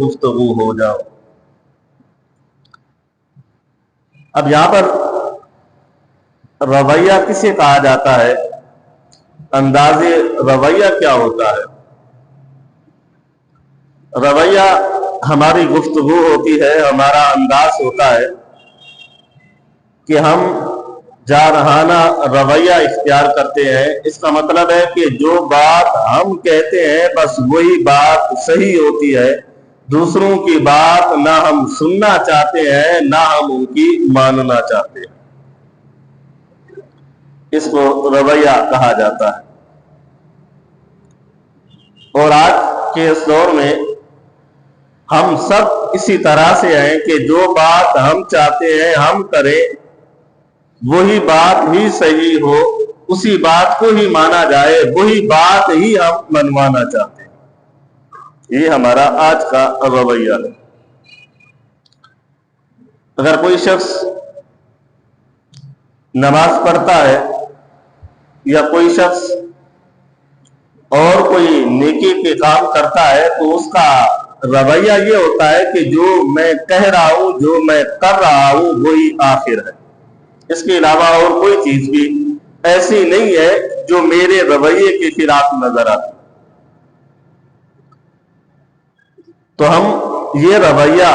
गुफ्तगू हो जाओ। अब यहां पर रवैया किसे कहा जाता है, अंदाज़े रवैया क्या होता है? रवैया हमारी गुफ्तगू होती है, हमारा अंदाज होता है कि हम जारहाना रवैया इख्तियार करते हैं। इसका मतलब है कि जो बात हम कहते हैं बस वही बात सही होती है, दूसरों की बात ना हम सुनना चाहते हैं ना हम उनकी मानना चाहते हैं। इसको रवैया कहा जाता है। और आज के इस दौर में हम सब इसी तरह से हैं कि जो बात हम चाहते हैं हम करें, वही बात ही सही हो, उसी बात को ही माना जाए, वही बात ही हम मनवाना चाहते हैं। ये हमारा आज का रवैया है। अगर कोई शख्स नमाज पढ़ता है या कोई शख्स और कोई नेकी के काम करता है तो उसका रवैया ये होता है कि जो मैं कह रहा हूं, जो मैं कर रहा हूं, वही आखिर है। इसके अलावा और कोई चीज भी ऐसी नहीं है जो मेरे रवैये के खिलाफ नजर आती। तो हम ये रवैया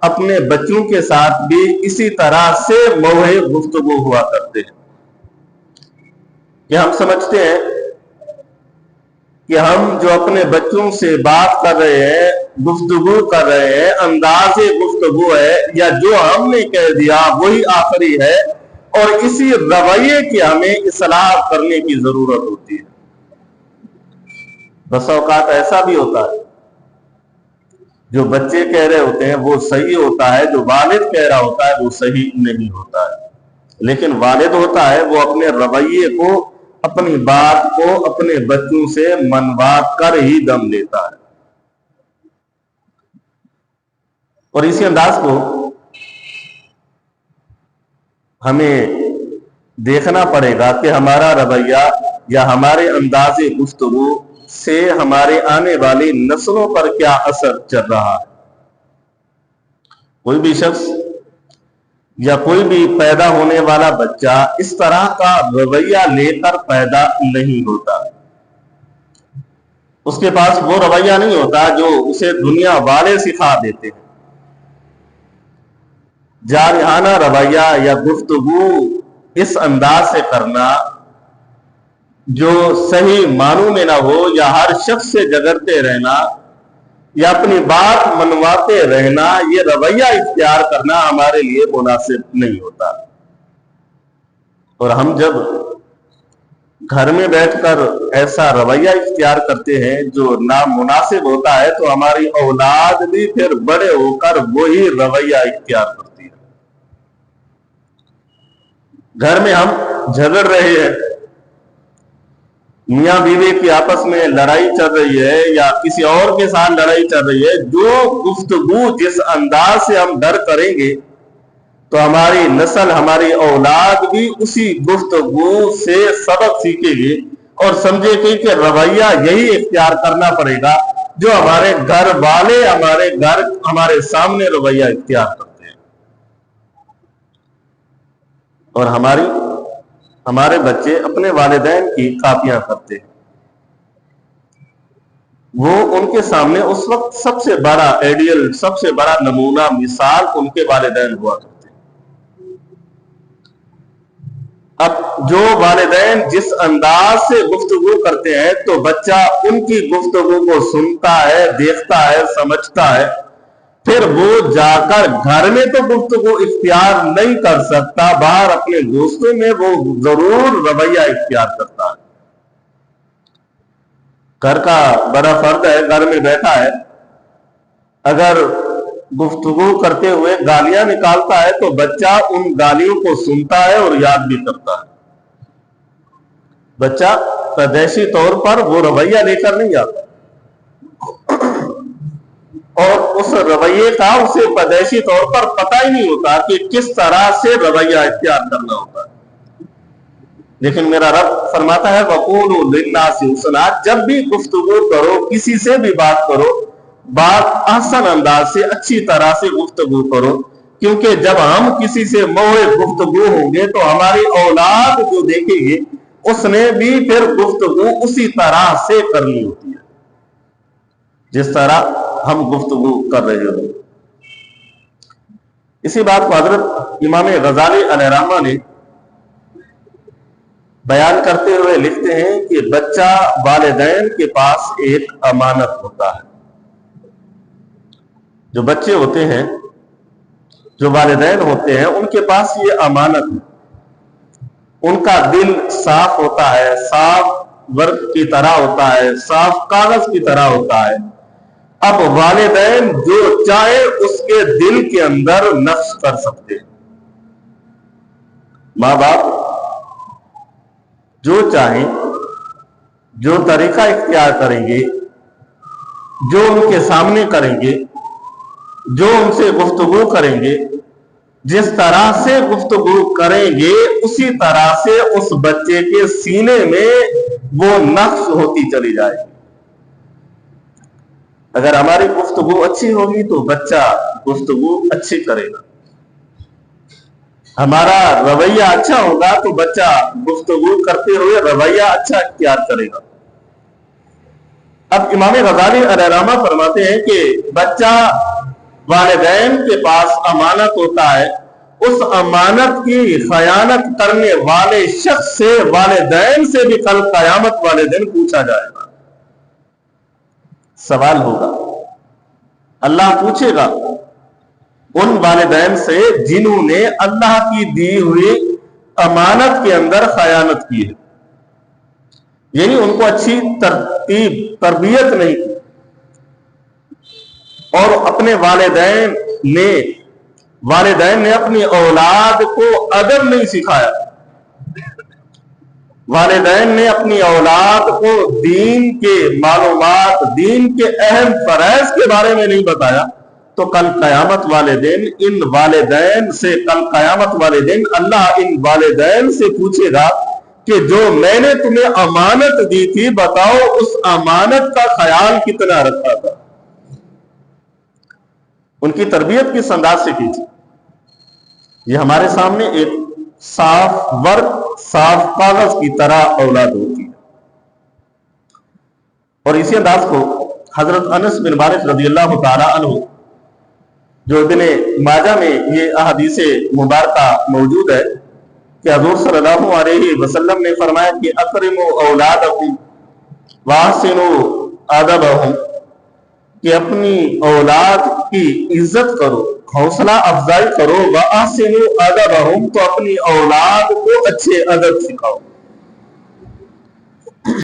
अपने बच्चों के साथ भी इसी तरह से मौहे गुफ्तगू हुआ करते हैं कि हम समझते हैं कि हम जो अपने बच्चों से बात कर रहे हैं, गुफ्तगू कर रहे हैं, अंदाज़े गुफ्तगू है या जो हमने कह दिया वही आखिरी है, और इसी रवैये की हमें इस्लाह करने की जरूरत होती है। बस औकात ऐसा भी होता है जो बच्चे कह रहे होते हैं वो सही होता है, जो वालिद कह रहा होता है वो सही नहीं होता है। लेकिन वालिद होता है वो अपने रवैये को, अपनी बात को अपने बच्चों से मनवा कर ही दम लेता है। और इसी अंदाज को हमें देखना पड़ेगा कि हमारा रवैया या हमारे अंदाज़े गुफ्तगू से हमारे आने वाली नस्लों पर क्या असर चल रहा है। कोई भी शख्स या कोई भी पैदा होने वाला बच्चा इस तरह का रवैया लेकर पैदा नहीं होता। उसके पास वो रवैया नहीं होता जो उसे दुनिया वाले सिखा देते हैं। जारहाना रवैया या गुफ्तगू इस अंदाज से करना जो सही मानू में ना हो, या हर शख्स से झगड़ते रहना या अपनी बात मनवाते रहना, ये रवैया इख्तियार करना हमारे लिए मुनासिब नहीं होता। और हम जब घर में बैठकर ऐसा रवैया इख्तियार करते हैं जो नामुनासिब होता है तो हमारी औलाद भी फिर बड़े होकर वही रवैया इख्तियार करती है। घर में हम झगड़ रहे हैं, मियां बीवी की आपस में लड़ाई चल रही है या किसी और के साथ लड़ाई चल रही है, जो गुफ्तगू जिस अंदाज से हम डर करेंगे तो हमारी नस्ल, हमारी औलाद भी उसी गुफ्तगू से सबक सीखेगी और समझेगी कि रवैया यही इख्तियार करना पड़ेगा जो हमारे घर वाले हमारे सामने रवैया इख्तियार करते हैं। और हमारे बच्चे अपने वालिदैन की कापियां करते हैं। वो उनके सामने उस वक्त सबसे बड़ा आइडियल, सबसे बड़ा नमूना, मिसाल उनके वालिदैन हुआ करते हैं। अब जो वालिदैन जिस अंदाज से गुफ्तगू करते हैं तो बच्चा उनकी गुफ्तगू को सुनता है, देखता है, समझता है, फिर वो जाकर घर में तो गुफ्तगू इख्तियार नहीं कर सकता, बाहर अपने दोस्तों में वो जरूर रवैया इख्तियार करता है। घर का बड़ा फर्द है, घर में बैठा है, अगर गुफ्तगू करते हुए गालियां निकालता है तो बच्चा उन गालियों को सुनता है और याद भी करता है। बच्चा पैदाइशी तौर पर वो रवैया लेकर नहीं आता और उस रवैये का उसे पैदाइशी तौर पर पता ही नहीं होता कि किस तरह से रवैया इख्तियार करना होता है। लेकिन मेरा रब फरमाता है वक़ूलू लिन्नासी हुस्ना, जब भी गुफ्तगू करो, किसी से भी बात करो, बात आसान अंदाज से अच्छी तरह से गुफ्तगू करो, क्योंकि जब हम किसी से मोए गुफ्तगू होंगे तो हमारी औलाद जो देखेगी उसने भी फिर गुफ्तगू उसी तरह से करनी होती है जिस तरह हम गुफ्तगू कर रहे हो। इसी बात को हजरत इमाम गजाली अलैहिर्रहमा ने बयान करते हुए लिखते हैं कि बच्चा वालिदैन के पास एक अमानत होता है। जो बच्चे होते हैं, जो वालिदैन होते हैं, उनके पास ये अमानत है। उनका दिल साफ होता है, साफ वर्क की तरह होता है, साफ कागज की तरह होता है। अब वालिदैन जो चाहे उसके दिल के अंदर नक्श कर सकते हैं। माँ बाप जो चाहे, जो तरीका इख्तियार करेंगे, जो उनके सामने करेंगे, जो उनसे गुफ्तगू करेंगे, जिस तरह से गुफ्तगू करेंगे उसी तरह से उस बच्चे के सीने में वो नक्श होती चली जाएगी। अगर हमारी गुफ्तगू अच्छी होगी तो बच्चा गुफ्तगू अच्छी करेगा। हमारा रवैया अच्छा होगा तो बच्चा गुफ्तगू करते हुए रवैया अच्छा इख्तियार करेगा। अब इमाम गजाली अलैहिर्रहमा फरमाते हैं कि बच्चा वालिदैन के पास अमानत होता है, उस अमानत की खयानत करने वाले शख्स से वालिदैन से भी कल कयामत वाले दिन पूछा जाएगा। सवाल होगा, अल्लाह पूछेगा उन वालिदैन से जिन्होंने अल्लाह की दी हुई अमानत के अंदर खयानत की है, यानी उनको अच्छी तरबियत नहीं की और अपने वालिदैन ने अपनी औलाद को अदब नहीं सिखाया, वालिदैन ने अपनी औलाद को दीन के मालूमात, दीन के अहम फरैज के बारे में नहीं बताया, तो कल कयामत वाले दिन इन वालिदैन से, कल कयामत वाले दिन अल्लाह इन वालिदैन से पूछेगा कि जो मैंने तुम्हें अमानत दी थी, बताओ उस अमानत का ख्याल कितना रखा था, उनकी तरबियत किस अंदाज से की थी। ये हमारे सामने एक साफ वर्क, साफ कागज की तरह औलाद होती है। और इसी अंदाज को हजरत अनस बिन मालिक रज़ियल्लाहु ताला अन्हु, जो इब्न माजा में ये अहदीस मुबारका मौजूद है कि हुज़ूर सल्लल्लाहु अलैहि वसल्लम ने फरमाया कि अकरिमु औलादकुम वाहसिनु अदबहुम, कि अपनी औलाद की इज्जत करो, हौसला अफजाई करो, वाहसिनु अदबहुम, तो अपनी औलाद को अच्छे अदब सिखाओ।